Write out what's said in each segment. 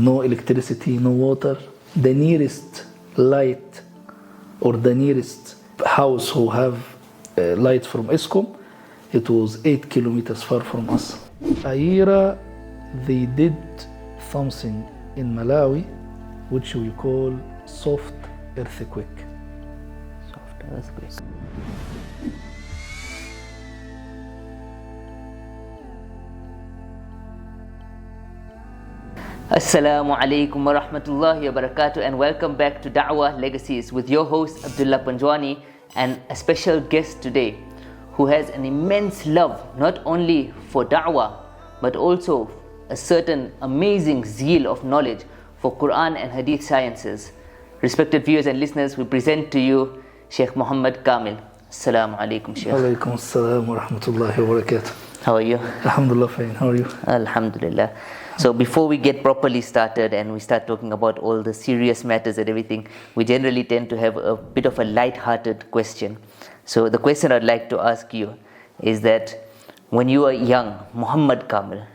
no electricity, no water. The nearest light or the nearest house who have light from ESCOM, it was 8 kilometers far from us. iERA, they did something in Malawi which we call soft earthquake. Soft earthquake. Assalamu alaikum wa rahmatullahi wa barakatuh, and welcome back to Dawah, Legacies with your host Abdullah Panjwani and a special guest today who has an immense love not only for Dawah but also a certain amazing zeal of knowledge for Quran and Hadith sciences. Respected viewers and listeners, we present to you Sheikh Muhammad Kamil. Assalamu alaikum, Sheikh. Alaikum assalam wa rahmatullahi wa barakatuh. How are you? Alhamdulillah, fine. How are you? Alhamdulillah. So before we get properly started and we start talking about all the serious matters and everything, we generally tend to have a bit of a light-hearted question. So the question I'd like to ask you is that when you were young, Muhammad Kamil,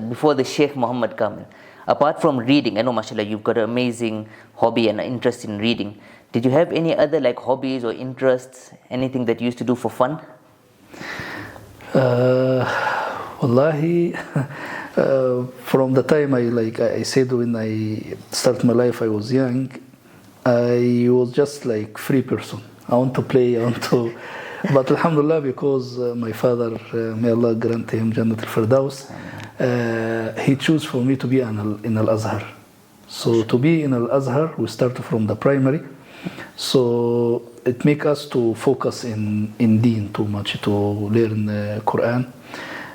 before the Sheikh Muhammad Kamil, apart from reading, I know mashallah you've got an amazing hobby and interest in reading. Did you have any other like hobbies or interests, anything that you used to do for fun? Wallahi, from the time I said when I started my life, I was young, I was just like free person. I want to play, but alhamdulillah, because my father, may Allah grant him Jannat al-Firdaus, he chose for me to be in Al-Azhar. So to be in Al-Azhar, we start from the primary. So it make us to focus in Deen too much, to learn Quran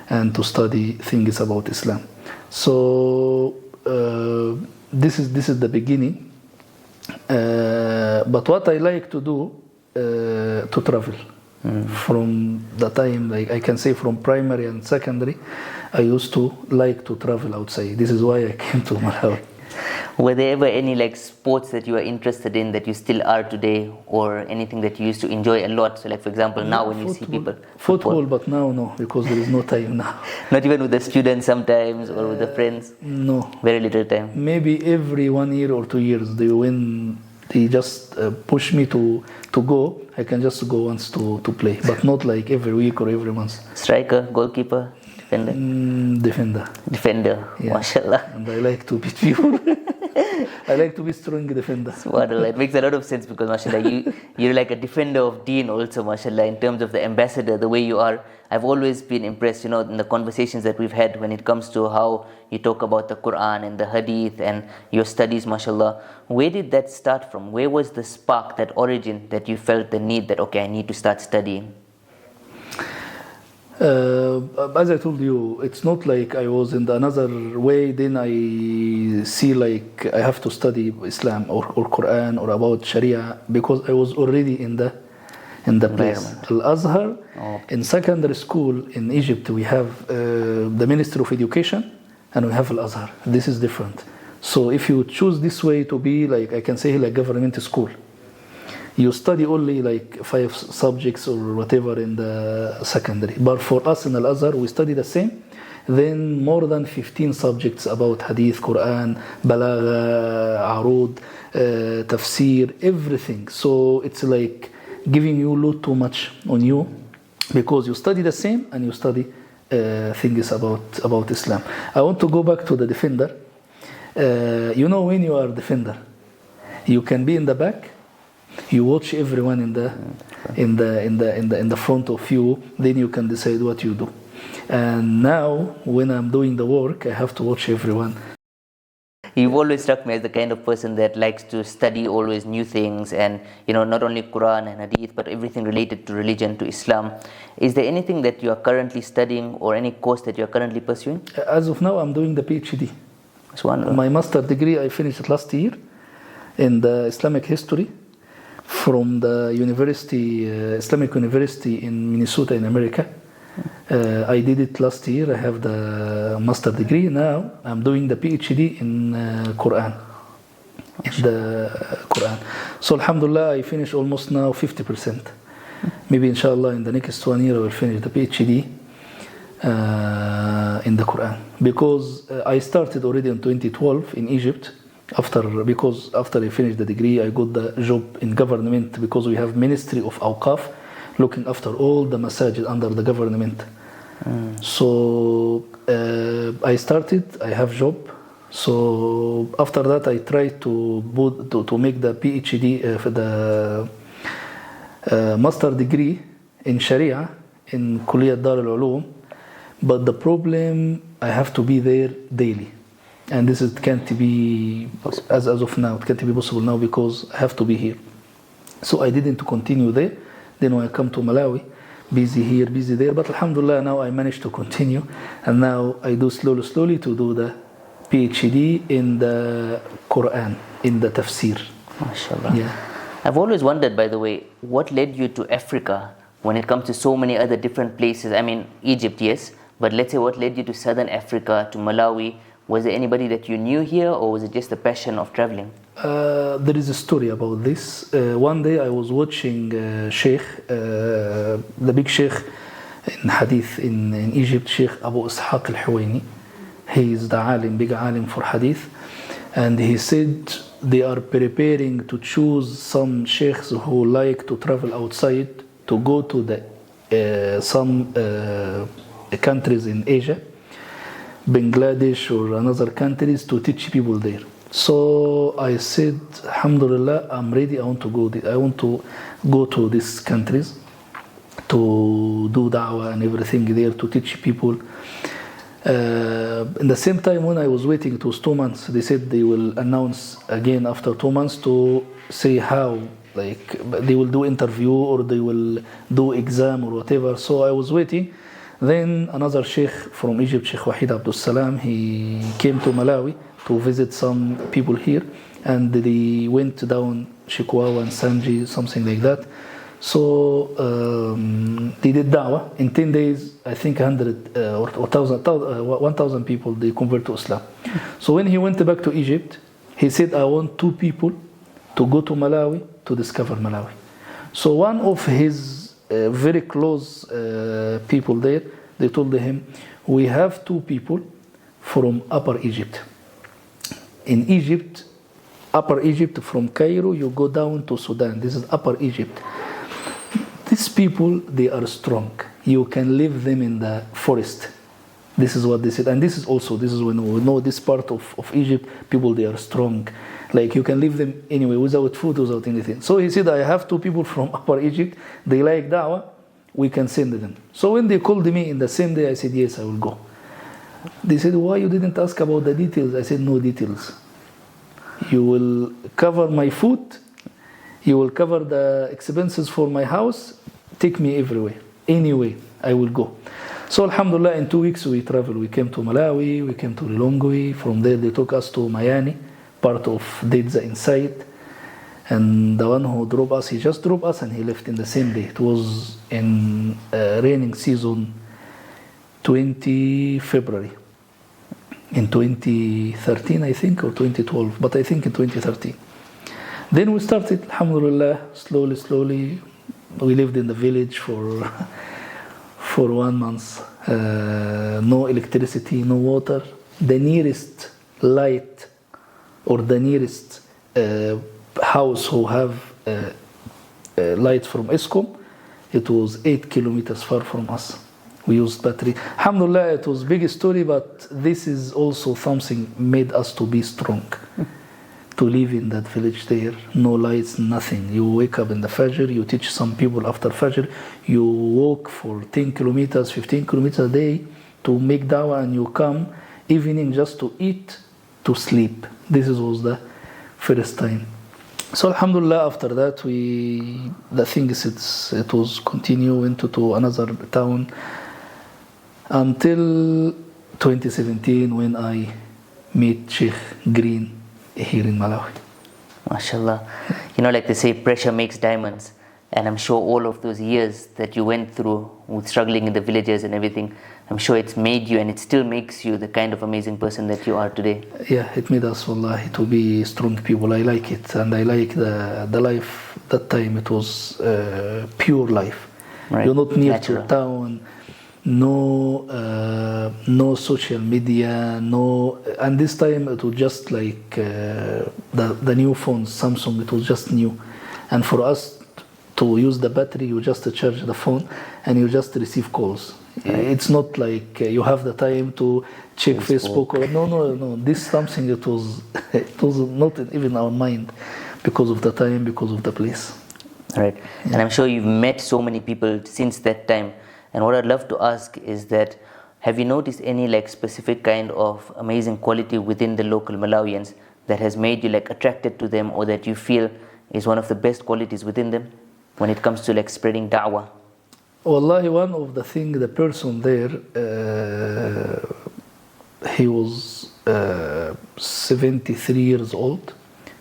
and to study things about Islam. So this is the beginning. But what I like to do, to travel. From the time, like I can say from primary and secondary, I used to like to travel outside. This is why I came to Malawi. Were there ever any like sports that you were interested in that you still are today, or anything that you used to enjoy a lot? So like for example now when you see people football, but now no, because there is no time now. Not even with the students sometimes, or with the friends? No, very little time. Maybe every 1 year or 2 years they just push me to go. I can just go once to play, but not like every week or every month. Striker, goalkeeper, defender? Defender, yeah. Mashallah. And I like to beat people. I like to be strong defender. Subhanallah. It makes a lot of sense because mashallah, you're like a defender of deen also, mashallah, in terms of the ambassador, the way you are. I've always been impressed, in the conversations that we've had when it comes to how you talk about the Quran and the Hadith and your studies, mashallah. Where did that start from? Where was the spark, that origin, that you felt the need that, okay, I need to start studying? As I told you, it's not like I was in another way, then I see like I have to study Islam or Quran or about Sharia, because I was already in the place. Al-Azhar, in secondary school in Egypt, we have the Ministry of Education and we have Al-Azhar. This is different. So if you choose this way to be like, I can say like government school, you study only like 5 subjects or whatever in the secondary. But for us in Al-Azhar, we study the same. Then more than 15 subjects about Hadith, Quran, Balagha, Arud, Tafsir, everything. So it's like giving you a lot too much on you, because you study the same and you study things about Islam. I want to go back to the defender. When you are defender, you can be in the back. You watch everyone in the front of you, then you can decide what you do. And now, when I'm doing the work, I have to watch everyone. You've always struck me as the kind of person that likes to study always new things, and not only Quran and Hadith, but everything related to religion, to Islam. Is there anything that you are currently studying, or any course that you are currently pursuing? As of now, I'm doing the PhD. That's wonderful. My master degree I finished last year in the Islamic history, from the Islamic University in Minnesota in America. I did it last year. I have the master degree. Now I'm doing the PhD in Quran. So alhamdulillah, I finished almost now 50%. Maybe inshallah in the next 1 year I will finish the PhD. in the Quran, because I started already in 2012 in Egypt. Because after I finished the degree, I got the job in government, because we have Ministry of Awqaf looking after all the masajid under the government. So I started, I have job. So after that, I tried to make the PhD for the master degree in Sharia in Kulliyat Dar al-Ulum. But the problem, I have to be there daily. And this can't be, as of now, it can't be possible now, because I have to be here. So I didn't continue there. Then when I come to Malawi, busy here, busy there. But alhamdulillah, now I managed to continue. And now I do slowly to do the PhD in the Quran, in the tafsir. MashaAllah. Yeah. I've always wondered, by the way, what led you to Africa when it comes to so many other different places? I mean, Egypt, yes, but let's say what led you to Southern Africa, to Malawi? Was there anybody that you knew here, or was it just the passion of traveling? There is a story about this. One day I was watching Sheikh, the big Sheikh in Hadith in Egypt, Sheikh Abu Ishaq al-Huwaini. He is the alim, big alim for Hadith. And he said they are preparing to choose some sheikhs who like to travel outside to go to some countries in Asia, Bangladesh or another countries, to teach people there. So I said, alhamdulillah, I'm ready. I want to go to these countries to do da'wah and everything there, to teach people. In the same time, when I was waiting, it was 2 months. They said they will announce again after 2 months to say how, like they will do interview or they will do exam or whatever. So I was waiting. Then another sheikh from Egypt, Sheikh Wahid Abdul Salam, he came to Malawi to visit some people here, and they went down Shikwawa and Sanji, something like that. So they did da'wah. In 10 days, I think 100 or 1,000 people, they convert to Islam. So when he went back to Egypt, he said, I want 2 people to go to Malawi to discover Malawi. So one of his very close people there, they told him, we have 2 people from Upper Egypt. In Egypt, Upper Egypt, from Cairo, you go down to Sudan. This is Upper Egypt. These people, they are strong. You can leave them in the forest. This is what they said. And this is when we know this part of Egypt, people, they are strong. Like you can leave them anyway, without food, without anything. So he said, I have 2 people from Upper Egypt. They like da'wah. We can send them. So when they called me in the same day, I said, yes, I will go. They said, why you didn't ask about the details? I said, no details. You will cover my food. You will cover the expenses for my house. Take me everywhere. Anyway, I will go. So alhamdulillah, in 2 weeks we traveled. We came to Malawi, we came to Lilongwe. From there they took us to Mayani, part of Dedza inside. And the one who drove us, he just drove us and he left in the same day. It was in raining season, 20 February. In 2013, I think, or 2012, but I think in 2013. Then we started, alhamdulillah, slowly. We lived in the village for 1 month. No electricity, no water. The nearest light or the nearest house who have light from ESCOM, it was 8 kilometers far from us. We used battery. Alhamdulillah, it was a big story, but this is also something made us to be strong. To live in that village there, no lights, nothing. You wake up in the Fajr, you teach some people after Fajr, you walk for 10 kilometers, 15 kilometers a day to make da'wah, and you come evening just to eat, to sleep. This was the first time. So alhamdulillah, after that, it was continue into another town until 2017 when I met Sheikh Green here in Malawi. MashaAllah. You know, like they say, pressure makes diamonds. And I'm sure all of those years that you went through with struggling in the villages and everything, I'm sure it's made you, and it still makes you the kind of amazing person that you are today. Yeah, it made us, wallahi, to be strong people. I like it. And I like the life. That time it was pure life. Right. You're not near Natural. to town. no social media, no. And this time it was just like the new phones, Samsung. It was just new, and for us to use the battery, you just charge the phone and you just receive calls. It's not like you have the time to check Facebook or no. This is something it was not even our mind because of the time, because of the place. Right. And I'm sure you've met so many people since that time. And what I'd love to ask is that, have you noticed any like specific kind of amazing quality within the local Malawians that has made you like attracted to them, or that you feel is one of the best qualities within them when it comes to like spreading da'wah? Wallahi, one of the things, the person there, he was 73 years old.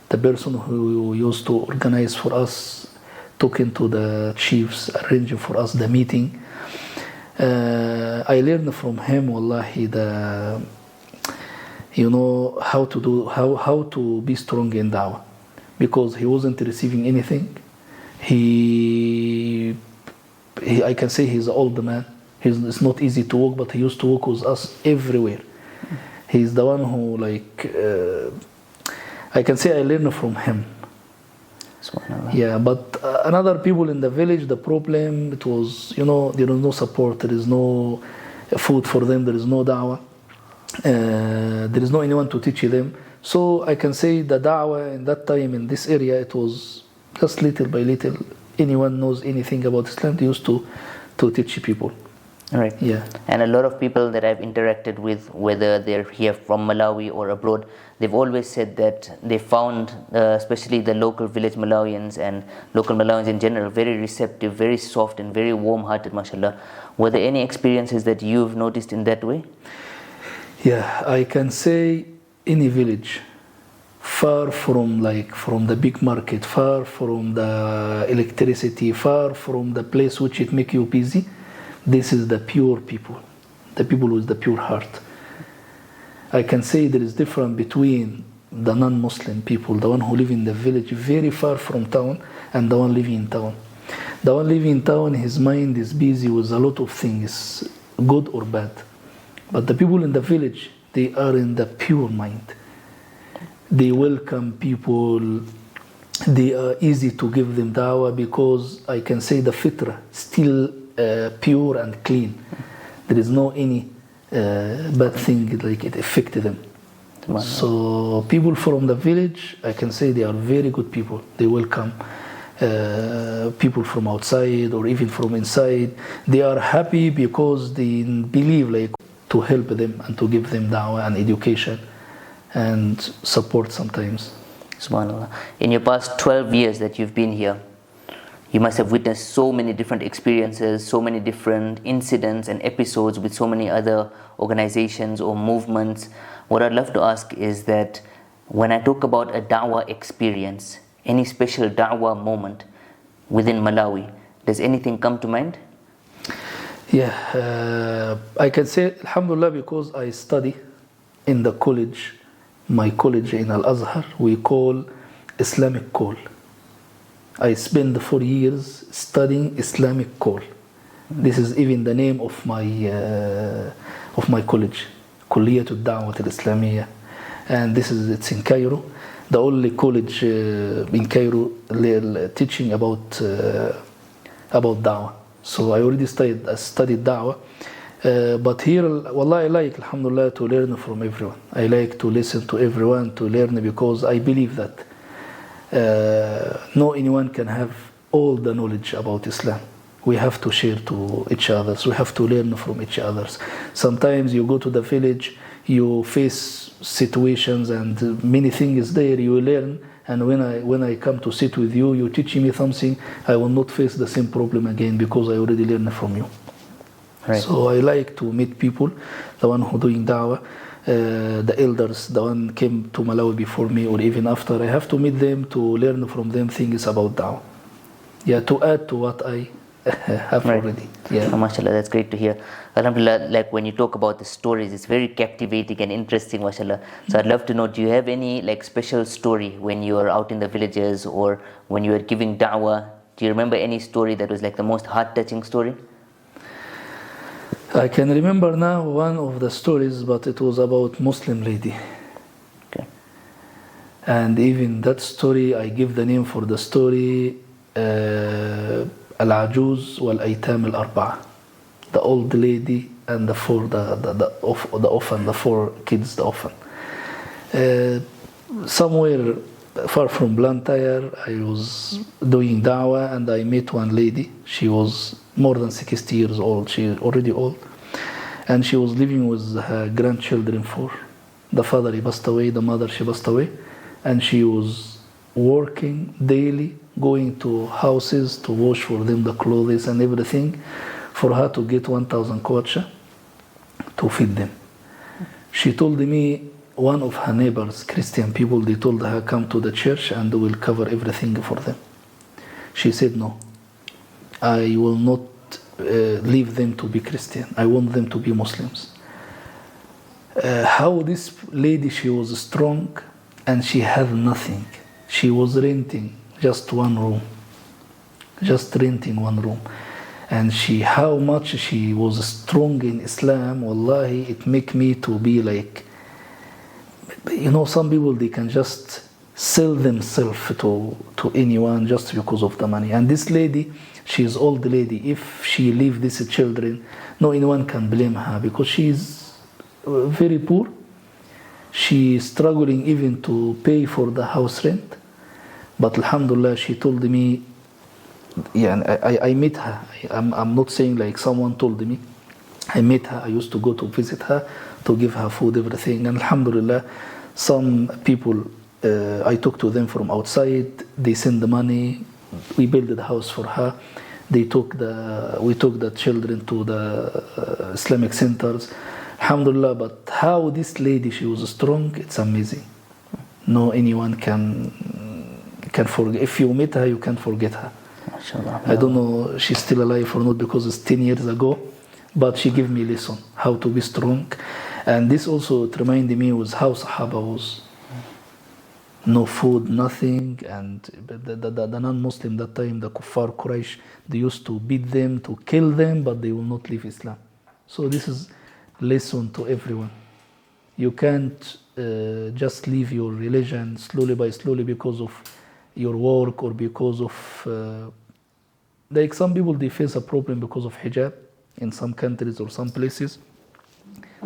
The person who used to organize for us, talking to the chiefs, arranging for us the meeting. I learned from him, wallahi, how to be strong in da'wah, because he wasn't receiving anything. I can say he's an old man. It's not easy to walk, but he used to walk with us everywhere. He's the one who, I can say I learned from him. Yeah, but another people in the village, the problem, it was, there is no support, there is no food for them, there is no da'wah, there is no anyone to teach them. So I can say the da'wah in that time in this area, it was just little by little. Anyone knows anything about Islam, they used to teach people. Right. Yeah. And a lot of people that I've interacted with, whether they're here from Malawi or abroad, they've always said that they found, especially the local village Malawians and local Malawians in general, very receptive, very soft and very warm-hearted, mashallah. Were there any experiences that you've noticed in that way? Yeah, I can say any village, far from the big market, far from the electricity, far from the place which it make you busy, this is the pure people, the people with the pure heart. I can say there is difference between the non-Muslim people, the one who live in the village very far from town, and the one living in town. The one living in town, his mind is busy with a lot of things, good or bad. But the people in the village, they are in the pure mind. They welcome people. They are easy to give them da'wah, because I can say the fitrah still pure and clean. There is no any bad thing like it affected them. So people from the village, I can say they are very good people. They welcome people from outside or even from inside. They are happy because they believe to help them and to give them da'wah and education and support sometimes. Subhanallah. In your past 12 years that you've been here, you must have witnessed so many different experiences, so many different incidents and episodes with so many other organizations or movements. What I'd love to ask is that when I talk about a da'wah experience, any special da'wah moment within Malawi, does anything come to mind? Yeah, I can say alhamdulillah, because I study in the college, my college in Al-Azhar, we call Islamic Call. I spent 4 years studying Islamic Call. This is even the name of my college, Kulliyat al-Da'wat al-Islamiyya, and it's in Cairo, the only college in Cairo teaching about Da'wah. So I already studied Da'wah, but here, wallah, I like, alhamdulillah, to learn from everyone. I like to listen to everyone, to learn, because I believe that no anyone can have all the knowledge about Islam. We have to share to each other. We have to learn from each other. Sometimes you go to the village, you face situations and many things there, you learn. And when I come to sit with you, you teach me something, I will not face the same problem again, because I already learned from you. Right. So I like to meet people, the one who doing da'wah, the elders, the one came to Malawi before me or even after. I have to meet them to learn from them things about da'wah. Yeah, to add to what I have already. Yeah. MashaAllah, that's great to hear. Alhamdulillah, like when you talk about the stories, it's very captivating and interesting, mashallah. So I'd love to know, do you have any special story when you are out in the villages or when you are giving da'wah? Do you remember any story that was the most heart-touching story? I can remember now one of the stories, but it was about Muslim lady. Okay. And even that story, I give the name for the story, Al-Ajuz wal-Aytam al-Arba'a. The old lady and the orphan, the 4 kids, the orphan. Somewhere far from Blantyre, I was doing dawah and I met one lady. She was more than 60 years old. She is already old. And she was living with her grandchildren 4. The father, he passed away. The mother, she passed away. And she was working daily, going to houses to wash for them the clothes and everything, for her to get 1,000 kwacha to feed them. She told me one of her neighbors, Christian people, they told her, come to the church and we will cover everything for them. She said, no, I will not leave them to be Christian. I want them to be Muslims. How this lady, she was strong and she had nothing. She was renting just one room. Just renting one room. And how much she was strong in Islam, wallahi, it make me to be like, some people, they can just sell themselves to anyone just because of the money. And this lady, she is old lady. If she leave these children, no anyone can blame her because she is very poor. She is struggling even to pay for the house rent. But alhamdulillah, she told me, I met her. I'm not saying like someone told me. I met her. I used to go to visit her, to give her food, everything. And alhamdulillah, some people, I talk to them from outside. They send the money. We built the house for her. We took the children to the Islamic centers. Alhamdulillah. But how this lady, she was strong. It's amazing. No anyone can forget. If you meet her, you can't forget her. I don't know she's still alive or not because it's 10 years ago, but she gave me a lesson how to be strong. And this also, it reminded me was how Sahaba was. No food, nothing. And the non-Muslim that time, the Kuffar Quraysh, they used to beat them, to kill them, but they will not leave Islam. So this is lesson to everyone. You can't just leave your religion slowly by slowly because of your work or because of like some people, they face a problem because of hijab in some countries or some places.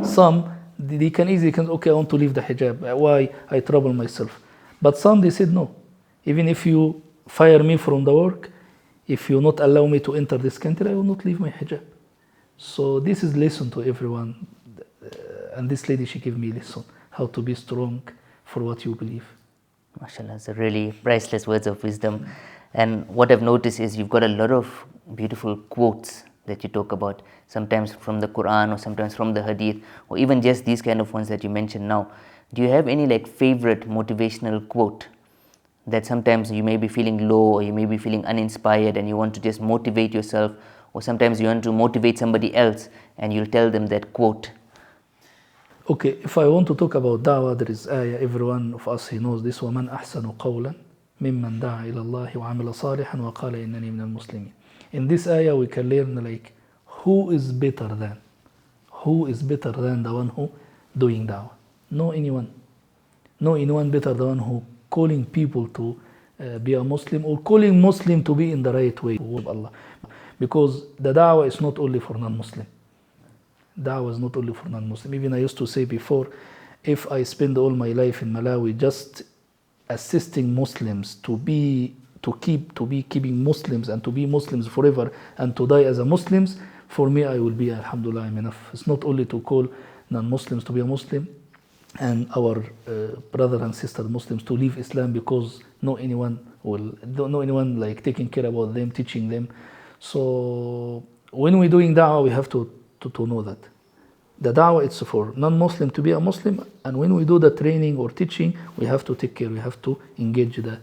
Some they can easily okay, I want to leave the hijab. Why? I trouble myself. But some, they said no. Even if you fire me from the work, if you not allow me to enter this country, I will not leave my hijab. So this is lesson to everyone. And this lady, she gave me a lesson how to be strong for what you believe. MashaAllah, it's a really priceless words of wisdom. And what I've noticed is you've got a lot of beautiful quotes that you talk about, sometimes from the Quran or sometimes from the Hadith, or even just these kind of ones that you mentioned now. Do you have any like favorite motivational quote that sometimes you may be feeling low or you may be feeling uninspired and you want to just motivate yourself, or sometimes you want to motivate somebody else and you'll tell them that quote? Okay, if I want to talk about dawah, there is ayah, every one of us, he knows this, وَمَنْ أَحْسَنُ قَوْلًا مِمَّنْ دَعَى إِلَى اللَّهِ وَعَمِلَ صَالِحًا وَقَالَ إِنَّنِي مِنَ الْمُسْلِمِينَ. In this ayah, we can learn like who is better than the one who doing dawah. No anyone better than the one who calling people to be a Muslim or calling Muslim to be in the right way of Allah. Because the dawah is not only for non-Muslim. Dawah is not only for non-Muslim. Even I used to say before, if I spend all my life in Malawi just assisting Muslims to keep keeping Muslims and to be Muslims forever and to die as a Muslims, for me I will be, alhamdulillah, I'm enough. It's not only to call non-Muslims to be a Muslim and our brother and sister Muslims to leave Islam because no anyone like taking care about them, teaching them. So when we're doing da'wah, we have to know that the da'wah, it's for non-Muslim to be a Muslim, and when we do the training or teaching, we have to take care, we have to engage the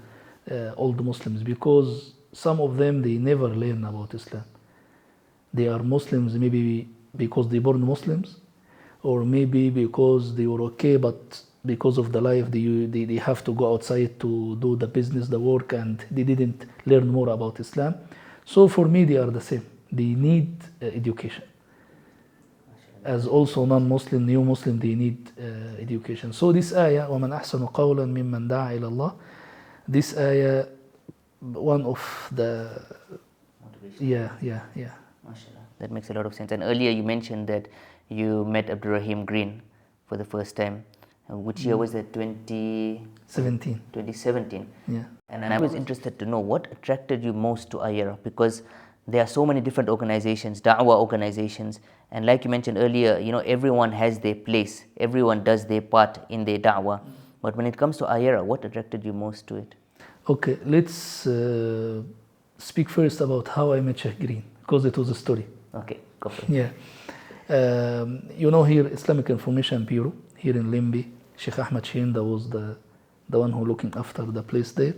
old Muslims, because some of them, they never learn about Islam. They are Muslims maybe because they born Muslims, or maybe because they were okay, but because of the life, they have to go outside to do the business, the work, and they didn't learn more about Islam. So for me, they are the same. They need education. as also non-Muslim, new Muslim, they need education. So this ayah, وَمَنْ أَحْسَنُ قَوْلًا مِمَّنْ دَعَا إِلَى اللَّهِ, this ayah, one of the Motivation. yeah. MashaAllah. That makes a lot of sense. And earlier you mentioned that you met Abdurrahim Green for the first time. Which year was that? 17. 2017. Yeah. And I was interested to know what attracted you most to iERA, because there are so many different organizations, Dawah organizations, and like you mentioned earlier, everyone has their place, everyone does their part in their Dawah. But when it comes to iERA, what attracted you most to it? Okay, let's speak first about how I met Sheikh Green, because it was a story. Okay, go for it. Yeah. Here, Islamic Information Bureau, here in Limbi, Sheikh Ahmed Shinda was the one who looking after the place there.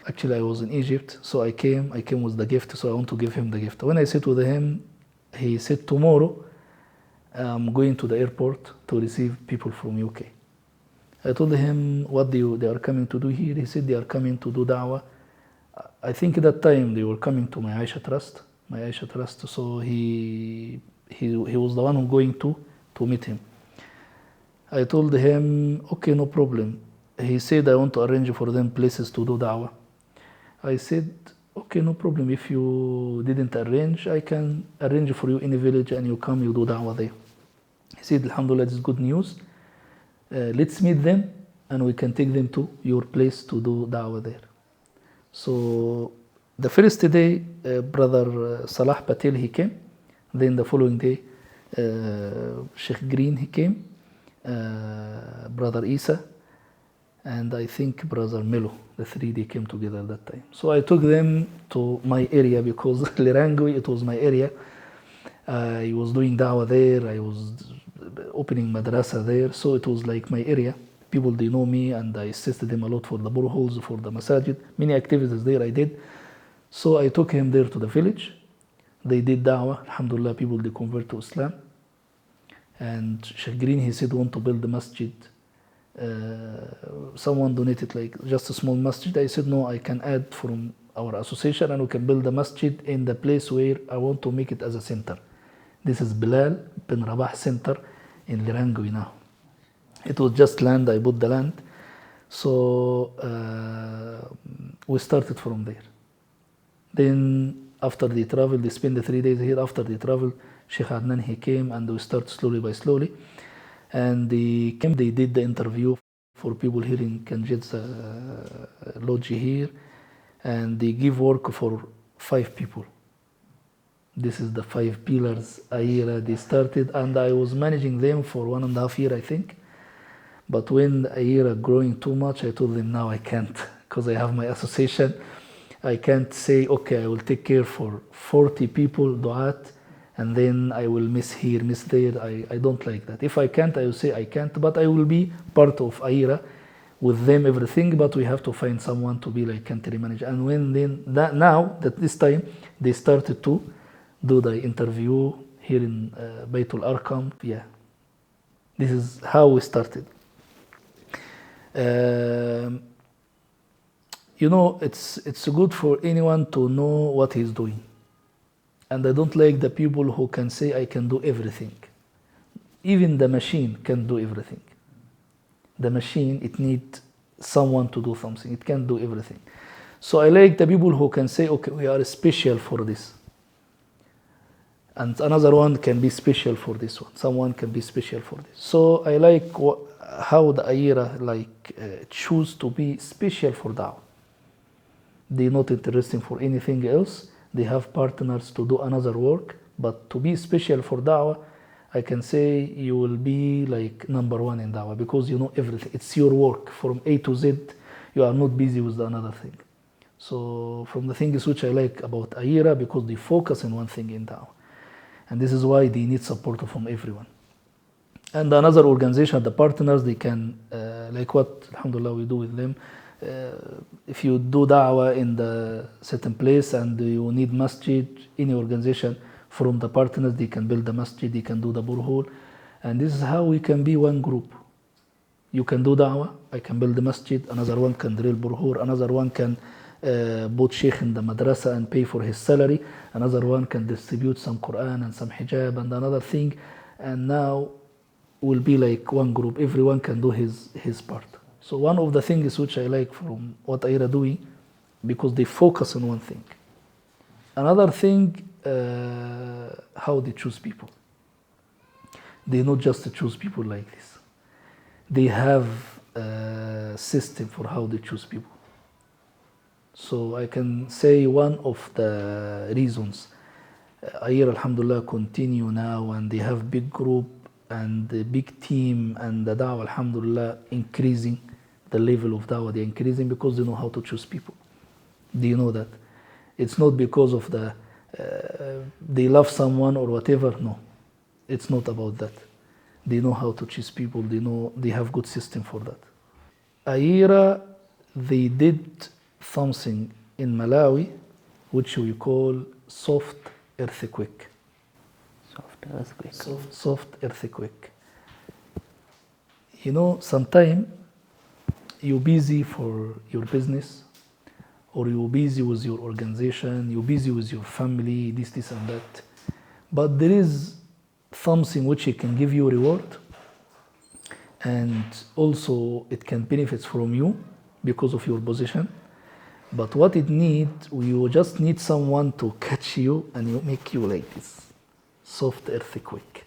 Actually, I was in Egypt, so I came with the gift, so I want to give him the gift. When I sit with him, he said, tomorrow I'm going to the airport to receive people from UK. I told him, what they are coming to do here? He said, they are coming to do da'wah. I think at that time they were coming to my Aisha Trust, so he was the one who going to meet him. I told him, okay, no problem. He said, I want to arrange for them places to do da'wah. I said, okay, no problem. If you didn't arrange, I can arrange for you in a village and you come, you do da'wah there. He said, Alhamdulillah, this is good news. Let's meet them and we can take them to your place to do da'wah there. So the first day, Brother Salah Patel, he came. Then the following day, Sheikh Green, he came. Brother Isa, and I think Brother Melo, the three, they came together that time. So I took them to my area because Lirangui, it was my area. I was doing da'wah there, I was opening madrasa there, so it was like my area. People, they know me, and I assisted them a lot for the boreholes, for the masajid, many activities there I did. So I took him there to the village. They did da'wah, alhamdulillah, people, they convert to Islam. And Sheikh Green, he said, want to build a masjid. Someone donated like just a small masjid. I said, no, I can add from our association and we can build a masjid in the place where I want to make it as a center. This is Bilal bin Rabah Center in Lirangui now. It was just land, I bought the land. So we started from there. Then after they traveled, they spent the 3 days here. After they traveled, Sheikh Adnan, he came and we started slowly by slowly. And they came, they did the interview for people here in Kanjet's lodge here. And they give work for 5 people. This is the 5 pillars iERA they started, and I was managing them for 1.5 years, I think. But when iERA growing too much, I told them, now I can't, because I have my association. I can't say, okay, I will take care for 40 people, du'at, and then I will miss here, miss there. I don't like that. If I can't, I will say I can't, but I will be part of iERA with them, everything, but we have to find someone to be like country manager. And when then, this time, they started to do the interview here in Baytul Arqam. Yeah, this is how we started. It's good for anyone to know what he's doing. And I don't like the people who can say, I can do everything. Even the machine can do everything. The machine, it needs someone to do something. It can't do everything. So I like the people who can say, okay, we are special for this. And another one can be special for this one. Someone can be special for this. So I like how the iERA choose to be special for Dawah. They're not interested for anything else. They have partners to do another work, but to be special for Dawah, I can say you will be like #1 in Dawah because you know everything. It's your work from A to Z. You are not busy with another thing. So from the things which I like about iERA, because they focus on one thing in Dawah. And this is why they need support from everyone. And another organization, the partners, they can, like what, alhamdulillah, we do with them. If you do da'wah in the certain place and you need masjid, any organization from the partners, they can build the masjid, they can do the borehole. And this is how we can be one group. You can do da'wah, I can build the masjid, another one can drill borehole, another one can put sheikh in the madrasa and pay for his salary, another one can distribute some Quran and some hijab and another thing. and now will be like one group. Everyone can do his part. So one of the things which I like from what iERA doing, because they focus on one thing. Another thing, how they choose people. They not just choose people like this. They have a system for how they choose people. So I can say one of the reasons iERA alhamdulillah continue now, and they have big group and the big team, and the Dawah alhamdulillah increasing, the level of Dawah they increasing because they know how to choose people. Do you know that? It's not because of the they love someone or whatever. No, it's not about that. They know how to choose people. They know they have good system for that. iERA, they did something in Malawi which we call soft earthquake. Soft earthquake. Soft earthquake. You know, sometimes you're busy for your business, or you're busy with your organization, you're busy with your family, this and that. But there is something which it can give you reward, and also it can benefit from you because of your position. But what it needs, you just need someone to catch you and you make you like this. Soft earthquake.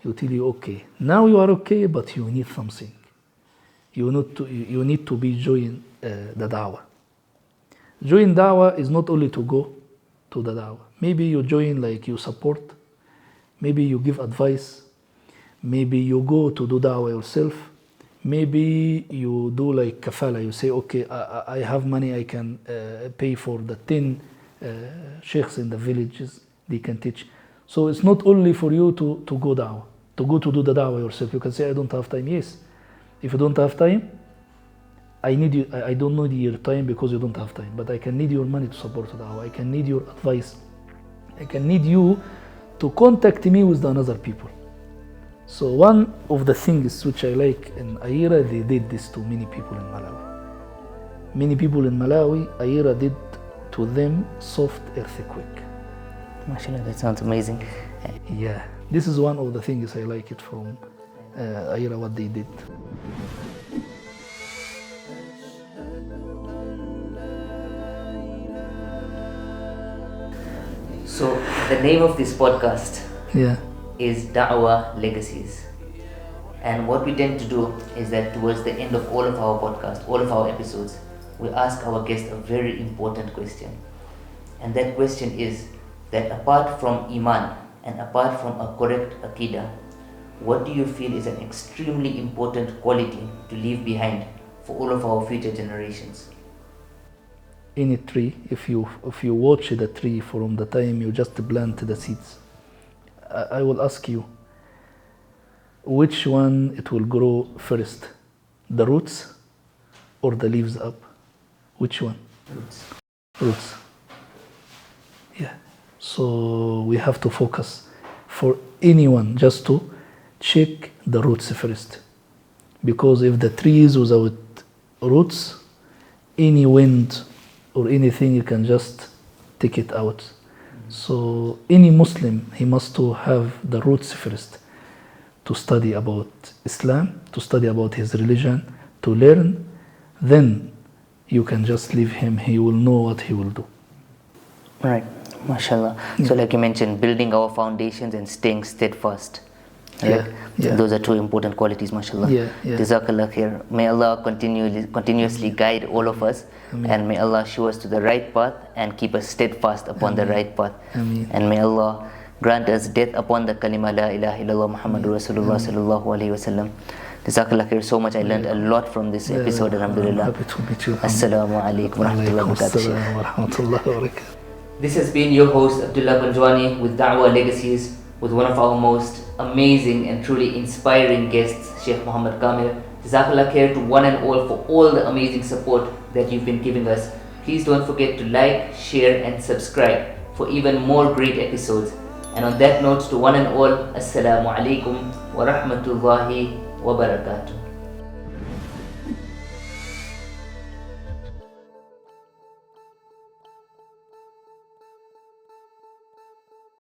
You tell you, okay, now you are okay, but you need something. You need to be join the Dawah. Join Dawah is not only to go to the Dawah. Maybe you join like you support, maybe you give advice, maybe you go to do Dawah yourself, maybe you do like kafala. You say, okay, I have money, I can pay for the 10 sheikhs in the villages, they can teach. So it's not only for you to go Dawah, to go to do the Dawah yourself. You can say, I don't have time. Yes, if you don't have time, I need you. I don't need your time because you don't have time, but I can need your money to support the Dawah. I can need your advice. I can need you to contact me with the another people. So one of the things which I like in iERA, they did this to many people in Malawi. Many people in Malawi, iERA did to them soft earthquake. MashaAllah, that sounds amazing. Yeah, this is one of the things I like it from iERA, what they did. So the name of this podcast is Dawah Legacies. And what we tend to do is that towards the end of all of our podcasts, all of our episodes, we ask our guest a very important question. And that question is that apart from Iman and apart from a correct Aqidah, what do you feel is an extremely important quality to leave behind for all of our future generations? Any tree, if you watch the tree from the time you just plant the seeds, I will ask you, which one it will grow first, the roots or the leaves up? Which one? Roots. Yeah. So we have to focus for anyone just to check the roots first, because if the tree is without roots, any wind or anything, you can just take it out. So any Muslim, he must to have the roots first, to study about Islam, to study about his religion, to learn. Then you can just leave him, he will know what he will do. Right, mashallah. So like you mentioned, building our foundations and staying steadfast. Right? Yeah. Those are two important qualities, mashallah. Jazakallah khair. May Allah continuously guide all of us. Ameen. And may Allah show us to the right path and keep us steadfast upon the right path. Ameen. And may Allah grant us death upon the kalima la ilaha illallah Muhammadur Rasulullah sallallahu alayhi wa sallam. Jazakallah khair so much. I learned a lot from this episode, alhamdulillah. Happy to meet you. Assalamu alaikum wa rahmatullahi wa barakatuh. This has been your host Abdullah Panjwani with Dawah Legacies, with one of our most amazing and truly inspiring guests, Sheikh Muhammad Kamil. Jazakallah khair to one and all for all the amazing support that you've been giving us. Please don't forget to like, share and subscribe for even more great episodes. And on that note, to one and all, Assalamu alaikum wa rahmatullahi wa barakatuh.